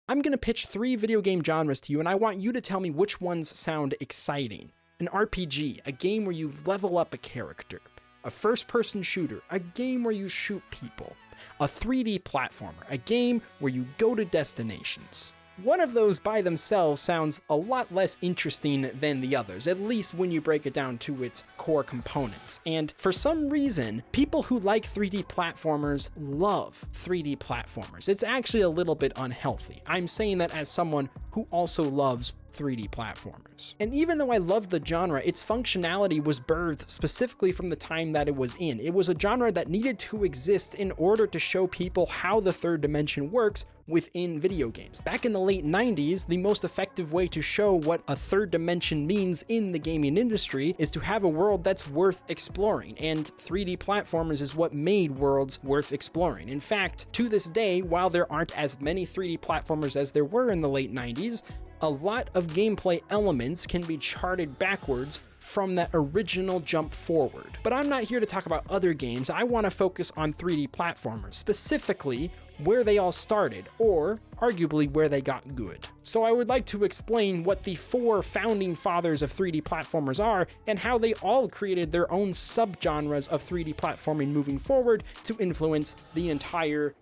I'm going to pitch 3 video game genres to you, and I want you to tell me which ones sound exciting. An RPG, a game where you level up a character. A first-person shooter, a game where you shoot people. A 3D platformer, a game where you go to destinations. One of those by themselves sounds a lot less interesting than the others, at least when you break it down to its core components. And for some reason, people who like 3D platformers love 3D platformers. It's actually a little bit unhealthy. I'm saying that as someone who also loves 3D platformers. And even though I love the genre, its functionality was birthed specifically from the time that it was in. It was a genre that needed to exist in order to show people how the third dimension works within video games. Back in the late 90s, the most effective way to show what a third dimension means in the gaming industry is to have a world that's worth exploring, and 3D platformers is what made worlds worth exploring. In fact, to this day, while there aren't as many 3D platformers as there were in the late 90s, a lot of gameplay elements can be charted backwards from that original jump forward. But I'm not here to talk about other games. I want to focus on 3D platformers, specifically where they all started, or arguably where they got good. So I would like to explain what the 4 founding fathers of 3D platformers are, and how they all created their own subgenres of 3D platforming moving forward to influence the entire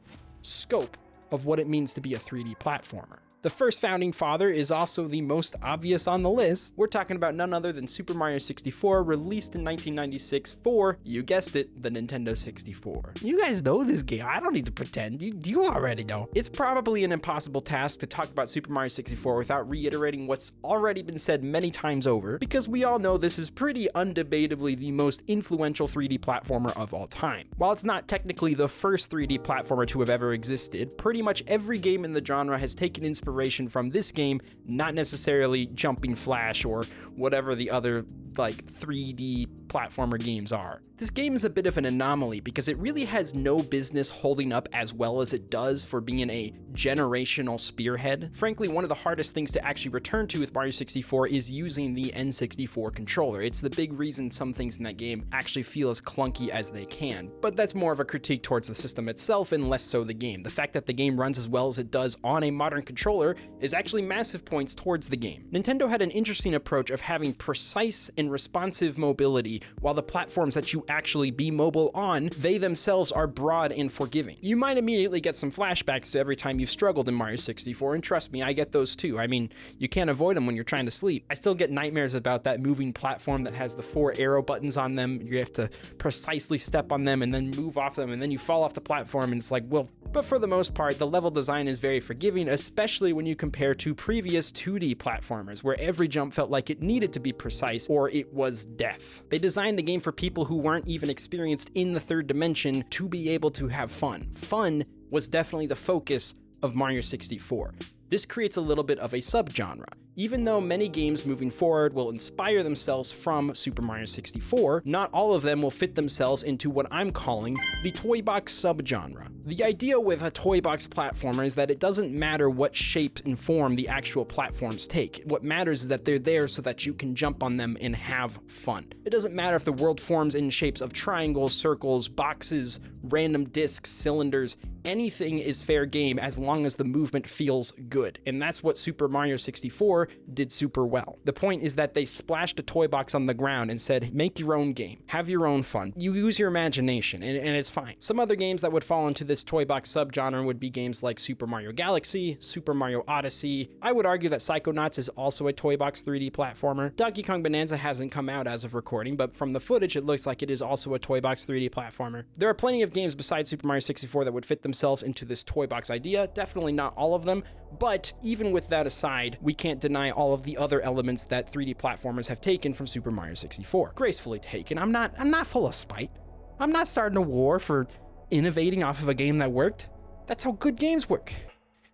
scope of what it means to be a 3D platformer. The first founding father is also the most obvious on the list. We're talking about none other than Super Mario 64, released in 1996 for, you guessed it, the Nintendo 64. You guys know this game. I don't need to pretend. You already know. It's probably an impossible task to talk about Super Mario 64 without reiterating what's already been said many times over, because we all know this is pretty undebatably the most influential 3D platformer of all time. While it's not technically the first 3D platformer to have ever existed, pretty much every game in the genre has taken inspiration from this game, not necessarily Jumping Flash or whatever the other like 3D platformer games are. This game is a bit of an anomaly because it really has no business holding up as well as it does for being a generational spearhead. Frankly, one of the hardest things to actually return to with Mario 64 is using the N64 controller. It's the big reason some things in that game actually feel as clunky as they can, but that's more of a critique towards the system itself and less so the game. The fact that the game runs as well as it does on a modern controller is actually massive points towards the game. Nintendo had an interesting approach of having precise and responsive mobility, while the platforms that you actually be mobile on, they themselves are broad and forgiving. You might immediately get some flashbacks to every time you've struggled in Mario 64, and trust me, I get those too. I mean, you can't avoid them when you're trying to sleep. I still get nightmares about that moving platform that has the 4 arrow buttons on them. You have to precisely step on them and then move off them, and then you fall off the platform, and it's like, well, but for the most part, the level design is very forgiving, especially when you compare to previous 2D platformers, where every jump felt like it needed to be precise or it was death. They designed the game for people who weren't even experienced in the third dimension to be able to have fun. Fun was definitely the focus of Mario 64. This creates a little bit of a subgenre. Even though many games moving forward will inspire themselves from Super Mario 64, not all of them will fit themselves into what I'm calling the toy box subgenre. The idea with a toy box platformer is that it doesn't matter what shape and form the actual platforms take. What matters is that they're there so that you can jump on them and have fun. It doesn't matter if the world forms in shapes of triangles, circles, boxes, random discs, cylinders. Anything is fair game as long as the movement feels good. And that's what Super Mario 64 did super well. The point is that they splashed a toy box on the ground and said, make your own game, have your own fun. You use your imagination, and it's fine. Some other games that would fall into this toy box subgenre would be games like Super Mario Galaxy, Super Mario Odyssey. I would argue that Psychonauts is also a toy box 3D platformer. Donkey Kong Bonanza hasn't come out as of recording, but from the footage, it looks like it is also a toy box 3D platformer. There are plenty of games besides Super Mario 64 that would fit themselves into this toy box idea. Definitely not all of them, but even with that aside, we can't deny all of the other elements that 3D platformers have taken from Super Mario 64. Gracefully taken. I'm not full of spite. I'm not starting a war for innovating off of a game that worked. That's how good games work.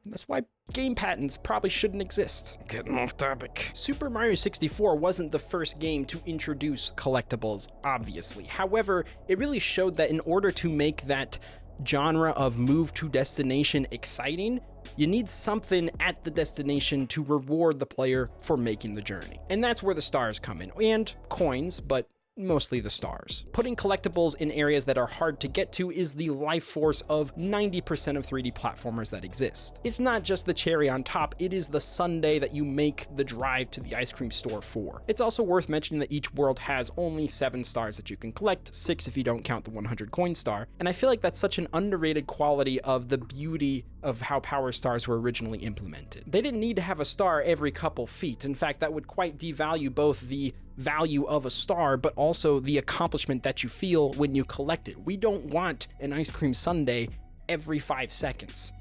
And that's why game patents probably shouldn't exist. Getting off topic. Super Mario 64 wasn't the first game to introduce collectibles, obviously. However, it really showed that in order to make that genre of move to destination exciting, you need something at the destination to reward the player for making the journey. And that's where the stars come in, and coins, but mostly the stars. Putting collectibles in areas that are hard to get to is the life force of 90% of 3D platformers that exist. It's not just the cherry on top, it is the sundae that you make the drive to the ice cream store for. It's also worth mentioning that each world has only 7 stars that you can collect, 6 if you don't count the 100 coin star, and I feel like that's such an underrated quality of the beauty of how power stars were originally implemented. They didn't need to have a star every couple feet. In fact, that would quite devalue both the value of a star, but also the accomplishment that you feel when you collect it. We don't want an ice cream sundae every 5 seconds.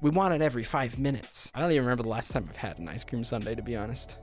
We want it every 5 minutes. I don't even remember the last time I've had an ice cream sundae, to be honest.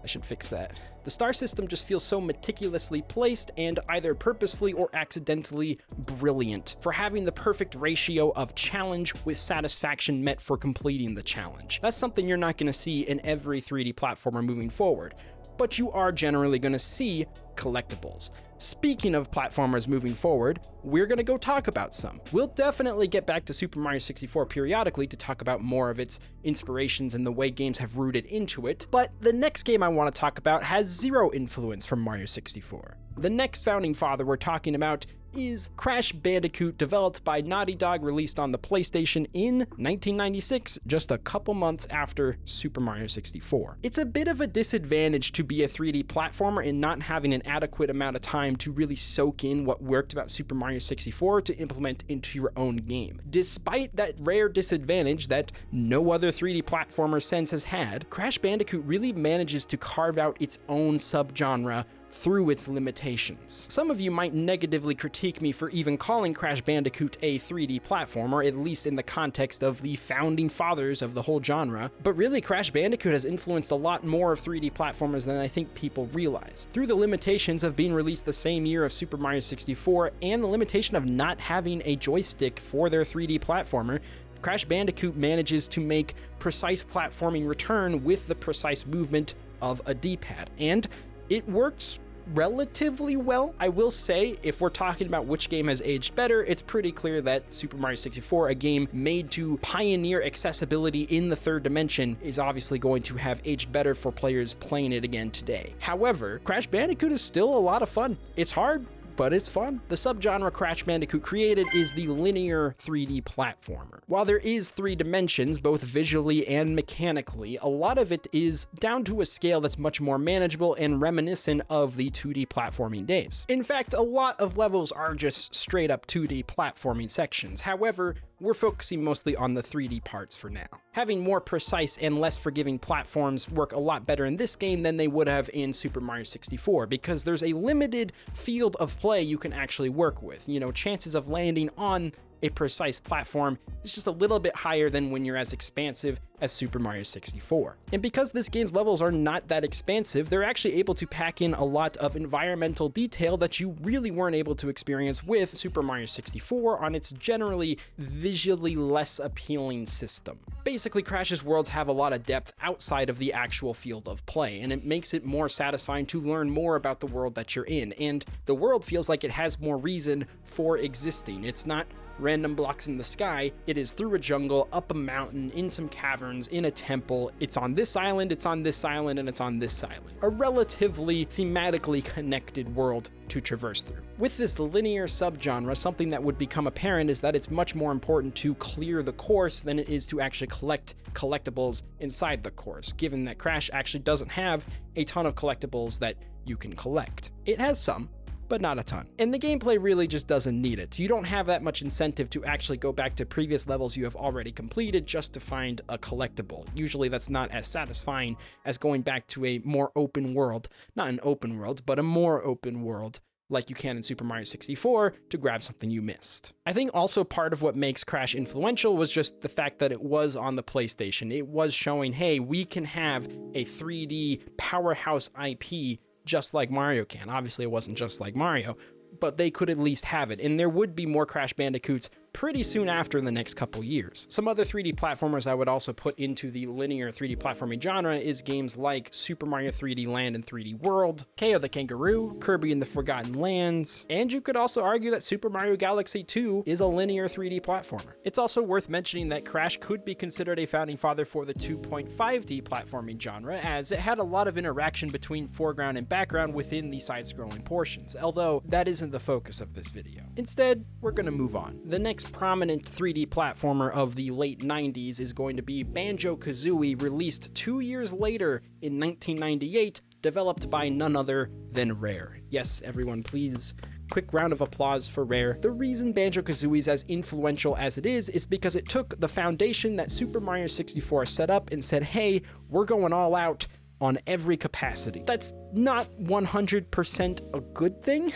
I should fix that. The star system just feels so meticulously placed and either purposefully or accidentally brilliant for having the perfect ratio of challenge with satisfaction met for completing the challenge. That's something you're not going to see in every 3D platformer moving forward, but you are generally going to see collectibles. Speaking of platformers moving forward, we're going to go talk about some. We'll definitely get back to Super Mario 64 periodically to talk about more of its inspirations and the way games have rooted into it, but the next game I want to talk about has zero influence from Mario 64. The next founding father we're talking about is Crash Bandicoot, developed by Naughty Dog, released on the PlayStation in 1996, just a couple months after Super Mario 64. It's a bit of a disadvantage to be a 3D platformer in not having an adequate amount of time to really soak in what worked about Super Mario 64 to implement into your own game. Despite that rare disadvantage that no other 3D platformer since has had, Crash Bandicoot really manages to carve out its own subgenre through its limitations. Some of you might negatively critique me for even calling Crash Bandicoot a 3D platformer, at least in the context of the founding fathers of the whole genre, but really Crash Bandicoot has influenced a lot more of 3D platformers than I think people realize. Through the limitations of being released the same year of Super Mario 64 and the limitation of not having a joystick for their 3D platformer, Crash Bandicoot manages to make precise platforming return with the precise movement of a D-pad, and it works relatively well. I will say, if we're talking about which game has aged better, it's pretty clear that Super Mario 64, a game made to pioneer accessibility in the third dimension, is obviously going to have aged better for players playing it again today. However, Crash Bandicoot is still a lot of fun. It's hard, but it's fun. The subgenre Crash Bandicoot created is the linear 3D platformer. While there is 3 dimensions, both visually and mechanically, a lot of it is down to a scale that's much more manageable and reminiscent of the 2D platforming days. In fact, a lot of levels are just straight up 2D platforming sections. However, we're focusing mostly on the 3D parts for now. Having more precise and less forgiving platforms work a lot better in this game than they would have in Super Mario 64, because there's a limited field of play you can actually work with. You know, chances of landing on a precise platform is just a little bit higher than when you're as expansive as Super Mario 64. And because this game's levels are not that expansive, they're actually able to pack in a lot of environmental detail that you really weren't able to experience with Super Mario 64 on its generally visually less appealing system. Basically, Crash's worlds have a lot of depth outside of the actual field of play, and it makes it more satisfying to learn more about the world that you're in, and the world feels like it has more reason for existing. It's not random blocks in the sky, it is through a jungle, up a mountain, in some caverns, in a temple. It's on this island, it's on this island, and it's on this island. A relatively thematically connected world to traverse through. With this linear subgenre, something that would become apparent is that it's much more important to clear the course than it is to actually collect collectibles inside the course, given that Crash actually doesn't have a ton of collectibles that you can collect. It has some, but not a ton. And the gameplay really just doesn't need it. So you don't have that much incentive to actually go back to previous levels you have already completed just to find a collectible. Usually that's not as satisfying as going back to a more open world, not an open world, but a more open world like you can in Super Mario 64 to grab something you missed. I think also part of what makes Crash influential was just the fact that it was on the PlayStation. It was showing, hey, we can have a 3D powerhouse IP just like Mario can. Obviously, it wasn't just like Mario, but they could at least have it, and there would be more Crash Bandicoots pretty soon after in the next couple years. Some other 3D platformers I would also put into the linear 3D platforming genre is games like Super Mario 3D Land and 3D World, KO the Kangaroo, Kirby and the Forgotten Lands, and you could also argue that Super Mario Galaxy 2 is a linear 3D platformer. It's also worth mentioning that Crash could be considered a founding father for the 2.5D platforming genre, as it had a lot of interaction between foreground and background within the side-scrolling portions, although that isn't the focus of this video. Instead, we're gonna move on. The next prominent 3D platformer of the late 90s is going to be Banjo-Kazooie, released 2 years later in 1998, developed by none other than Rare. Yes, everyone, please. Quick round of applause for Rare. The reason Banjo-Kazooie is as influential as it is because it took the foundation that Super Mario 64 set up and said, hey, we're going all out on every capacity. That's not 100% a good thing,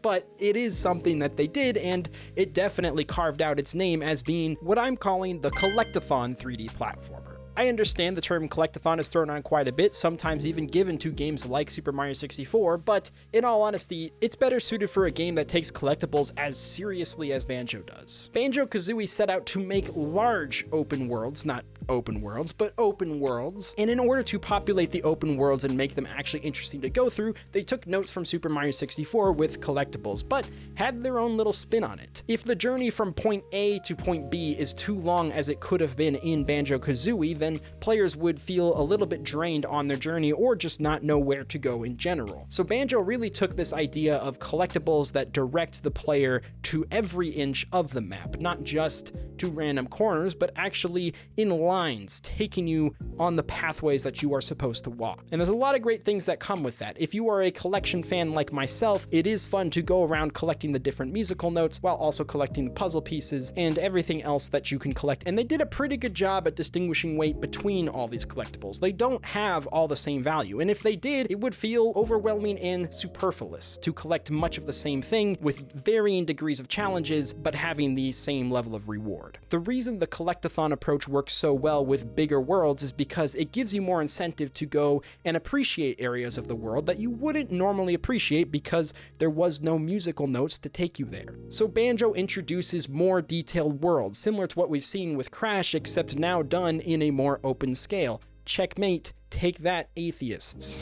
but it is something that they did, and it definitely carved out its name as being what I'm calling the collectathon 3D platformer. I understand the term collectathon is thrown on quite a bit, sometimes even given to games like Super Mario 64, but in all honesty, it's better suited for a game that takes collectibles as seriously as Banjo does. Banjo-Kazooie set out to make large open worlds, not open worlds, but open worlds, and in order to populate the open worlds and make them actually interesting to go through, they took notes from Super Mario 64 with collectibles, but had their own little spin on it. If the journey from point A to point B is too long as it could have been in Banjo-Kazooie, then players would feel a little bit drained on their journey or just not know where to go in general. So Banjo really took this idea of collectibles that direct the player to every inch of the map, not just to random corners, but actually in lines, taking you on the pathways that you are supposed to walk. And there's a lot of great things that come with that. If you are a collection fan like myself, it is fun to go around collecting the different musical notes while also collecting the puzzle pieces and everything else that you can collect. And they did a pretty good job at distinguishing weight between all these collectibles. They don't have all the same value, and if they did, it would feel overwhelming and superfluous to collect much of the same thing with varying degrees of challenges, but having the same level of reward. The reason the collectathon approach works so well with bigger worlds is because it gives you more incentive to go and appreciate areas of the world that you wouldn't normally appreciate because there was no musical notes to take you there. So Banjo introduces more detailed worlds, similar to what we've seen with Crash, except now done in a more open scale. Checkmate, take that, atheists.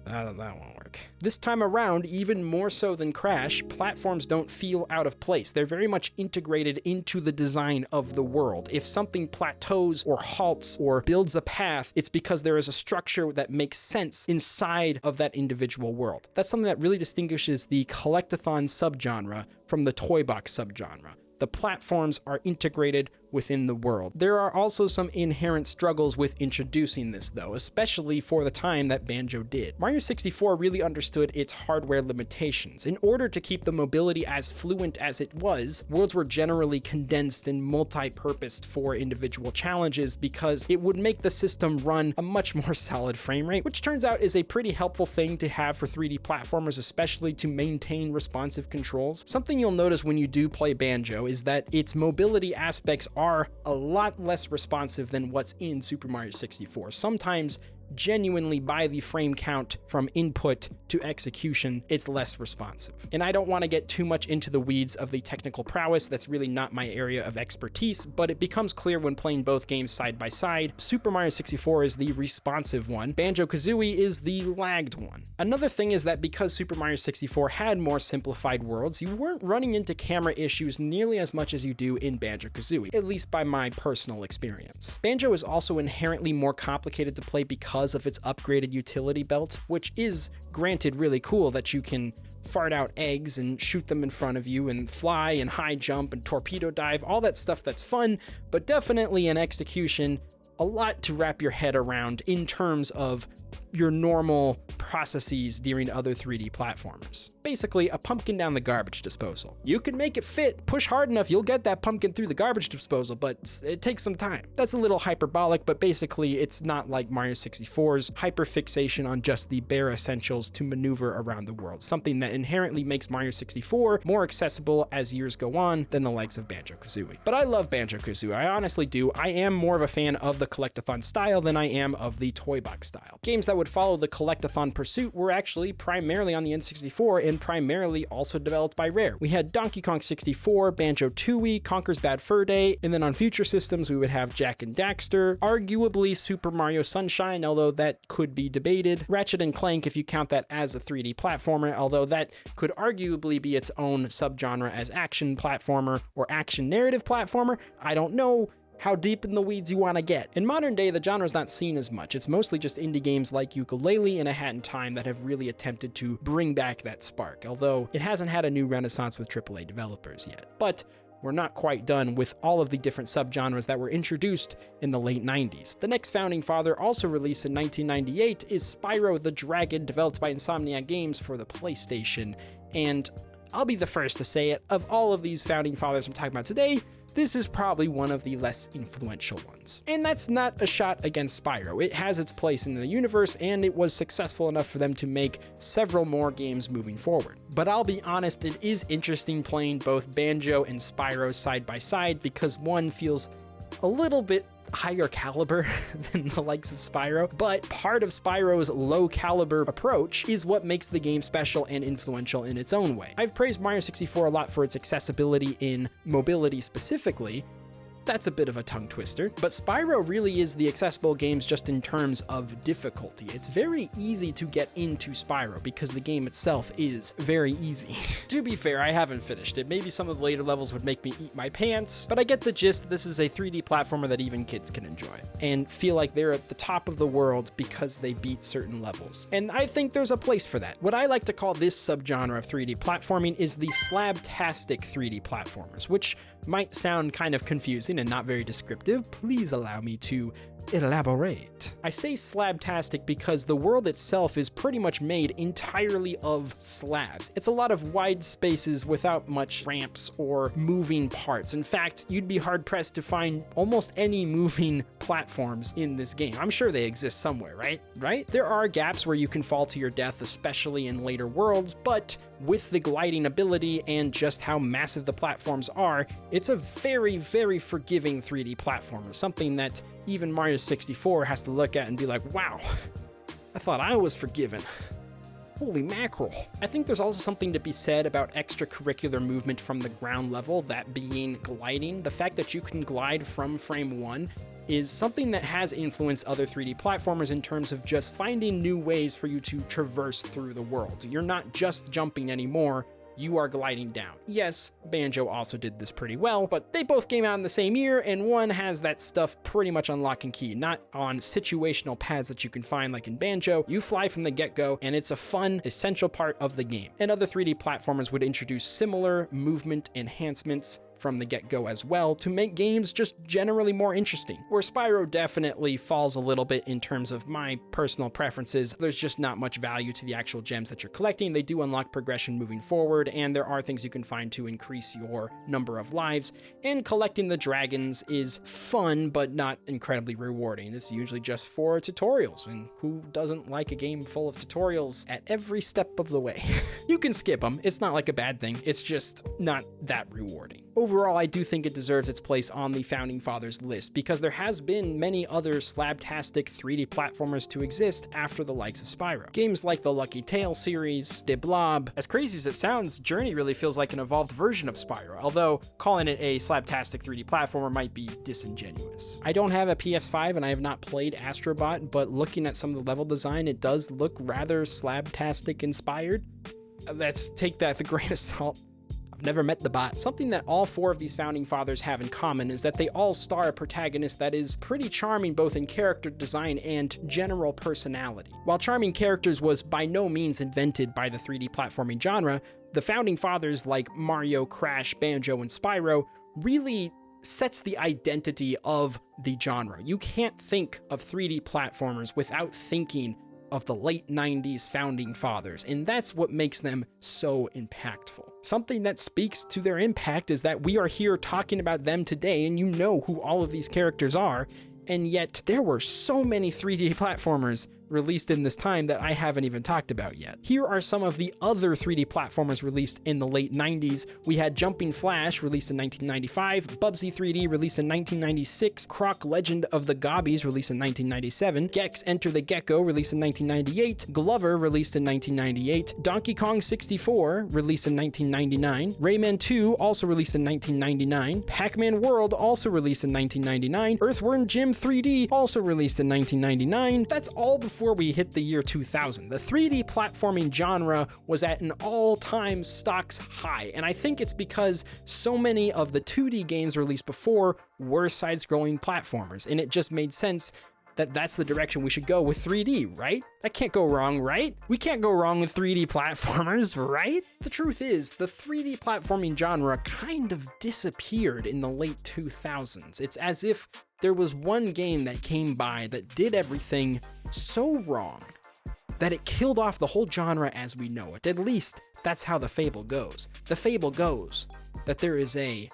That won't work. This time around, even more so than Crash, platforms don't feel out of place. They're very much integrated into the design of the world. If something plateaus or halts or builds a path, it's because there is a structure that makes sense inside of that individual world. That's something that really distinguishes the collectathon subgenre from the toy box subgenre. The platforms are integrated within the world. There are also some inherent struggles with introducing this though, especially for the time that Banjo did. Mario 64 really understood its hardware limitations. In order to keep the mobility as fluent as it was, worlds were generally condensed and multi-purposed for individual challenges because it would make the system run a much more solid frame rate, which turns out is a pretty helpful thing to have for 3D platformers, especially to maintain responsive controls. Something you'll notice when you do play Banjo is that its mobility aspects are a lot less responsive than what's in Super Mario 64. Sometimes genuinely by the frame count from input to execution, it's less responsive. And I don't want to get too much into the weeds of the technical prowess, that's really not my area of expertise, but it becomes clear when playing both games side by side. Super Mario 64 is the responsive one, Banjo-Kazooie is the lagged one. Another thing is that because Super Mario 64 had more simplified worlds, you weren't running into camera issues nearly as much as you do in Banjo-Kazooie, at least by my personal experience. Banjo is also inherently more complicated to play because of its upgraded utility belt, which is granted really cool that you can fart out eggs and shoot them in front of you and fly and high jump and torpedo dive, all that stuff that's fun, but definitely in execution, a lot to wrap your head around in terms of your normal processes during other 3D platformers. Basically, a pumpkin down the garbage disposal. You can make it fit, push hard enough, you'll get that pumpkin through the garbage disposal, but it takes some time. That's a little hyperbolic, but basically it's not like Mario 64's hyperfixation on just the bare essentials to maneuver around the world, something that inherently makes Mario 64 more accessible as years go on than the likes of Banjo-Kazooie. But I love Banjo-Kazooie, I honestly do. I am more of a fan of the collectathon style than I am of the toy box style. Games that would would follow the Collectathon Pursuit were actually primarily on the N64 and primarily also developed by Rare. We had Donkey Kong 64, Banjo-Tooie, Conker's Bad Fur Day, and then on future systems we would have Jak and Daxter, arguably Super Mario Sunshine, although that could be debated, Ratchet and Clank if you count that as a 3D platformer, although that could arguably be its own subgenre as action platformer or action narrative platformer. I don't know how deep in the weeds you want to get. In modern day, the genre's not seen as much. It's mostly just indie games like Yooka-Laylee and A Hat in Time that have really attempted to bring back that spark, although it hasn't had a new renaissance with AAA developers yet. But we're not quite done with all of the different subgenres that were introduced in the late 90s. The next founding father, also released in 1998, is Spyro the Dragon, developed by Insomniac Games for the PlayStation. And I'll be the first to say it, of all of these founding fathers I'm talking about today, this is probably one of the less influential ones. And that's not a shot against Spyro. It has its place in the universe, and it was successful enough for them to make several more games moving forward. But I'll be honest, it is interesting playing both Banjo and Spyro side by side because one feels a little bit higher caliber than the likes of Spyro, but part of Spyro's low caliber approach is what makes the game special and influential in its own way. I've praised Mario 64 a lot for its accessibility in mobility specifically. That's a bit of a tongue twister, but Spyro really is the accessible games just in terms of difficulty. It's very easy to get into Spyro because the game itself is very easy. To be fair, I haven't finished it. Maybe some of the later levels would make me eat my pants, but I get the gist. This is a 3D platformer that even kids can enjoy and feel like they're at the top of the world because they beat certain levels. And I think there's a place for that. What I like to call this subgenre of 3D platforming is the slabtastic 3D platformers, which might sound kind of confusing and not very descriptive. Please allow me to elaborate. I say slabtastic because the world itself is pretty much made entirely of slabs. It's a lot of wide spaces without much ramps or moving parts. In fact, you'd be hard-pressed to find almost any moving platforms in this game. I'm sure they exist somewhere, right? There are gaps where you can fall to your death, especially in later worlds, but with the gliding ability and just how massive the platforms are, it's a very, very forgiving 3D platformer, something that even Mario 64 has to look at and be like, wow, I thought I was forgiven. Holy mackerel. I think there's also something to be said about extracurricular movement from the ground level, that being gliding. The fact that you can glide from frame one is something that has influenced other 3D platformers in terms of just finding new ways for you to traverse through the world. You're not just jumping anymore, you are gliding down. Yes, Banjo also did this pretty well, but they both came out in the same year, and one has that stuff pretty much on lock and key, not on situational paths that you can find like in Banjo. You fly from the get-go, and it's a fun, essential part of the game. And other 3D platformers would introduce similar movement enhancements from the get-go as well to make games just generally more interesting. Where Spyro definitely falls a little bit in terms of my personal preferences, there's just not much value to the actual gems that you're collecting. They do unlock progression moving forward, and there are things you can find to increase your number of lives, and collecting the dragons is fun but not incredibly rewarding. It's usually just for tutorials, and who doesn't like a game full of tutorials at every step of the way? You can skip them, it's not like a bad thing, it's just not that rewarding. Overall, I do think it deserves its place on the Founding Fathers list because there has been many other slabtastic 3D platformers to exist after the likes of Spyro. Games like the Lucky Tail series, De Blob. As crazy as it sounds, Journey really feels like an evolved version of Spyro, although calling it a slabtastic 3D platformer might be disingenuous. I don't have a PS5 and I have not played Astrobot, but looking at some of the level design, it does look rather slabtastic inspired. Let's take that with a grain of salt. Never met the bot. Something that all four of these founding fathers have in common is that they all star a protagonist that is pretty charming both in character design and general personality. While charming characters was by no means invented by the 3D platforming genre, the founding fathers like Mario, Crash, Banjo, and Spyro really sets the identity of the genre. You can't think of 3D platformers without thinking of the late 90s founding fathers, and that's what makes them so impactful. Something that speaks to their impact is that we are here talking about them today, and you know who all of these characters are, and yet there were so many 3D platformers released in this time that I haven't even talked about yet. Here are some of the other 3D platformers released in the late 90s. We had Jumping Flash, released in 1995, Bubsy 3D, released in 1996, Croc Legend of the Gobbies, released in 1997, Gex Enter the Gecko, released in 1998, Glover, released in 1998, Donkey Kong 64, released in 1999, Rayman 2, also released in 1999, Pac-Man World, also released in 1999, Earthworm Jim 3D, also released in 1999. That's all before we hit the year 2000. The 3D platforming genre was at an all-time stocks high, and I think it's because so many of the 2D games released before were side-scrolling platformers, and it just made sense that that's the direction we should go with 3D, right? That can't go wrong, right? We can't go wrong with 3D platformers, right? The truth is, the 3D platforming genre kind of disappeared in the late 2000s. It's as if there was one game that came by that did everything so wrong that it killed off the whole genre as we know it. At least, that's how the fable goes. The fable goes that there is a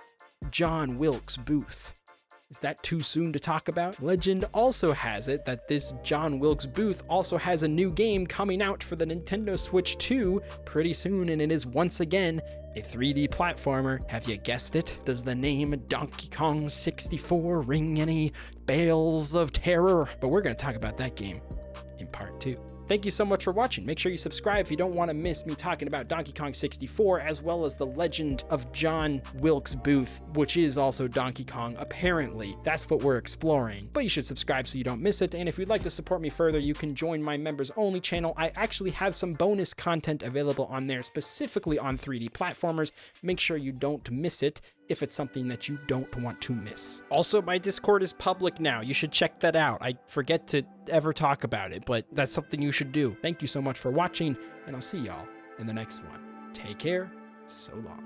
John Wilkes Booth. Is that too soon to talk about? Legend also has it that this John Wilkes Booth also has a new game coming out for the Nintendo Switch 2 pretty soon, and it is once again a 3D platformer. Have you guessed it? Does the name Donkey Kong 64 ring any bells of terror? But we're going to talk about that game in part 2. Thank you so much for watching. Make sure you subscribe if you don't want to miss me talking about Donkey Kong 64, as well as the legend of John Wilkes Booth, which is also Donkey Kong, apparently. That's what we're exploring. But you should subscribe so you don't miss it, and if you'd like to support me further, you can join my members-only channel. I actually have some bonus content available on there, specifically on 3D platformers. Make sure you don't miss it if it's something that you don't want to miss. Also, my Discord is public now. You should check that out. I forget to ever talk about it, but that's something you should do. Thank you so much for watching, and I'll see y'all in the next one. Take care. So long.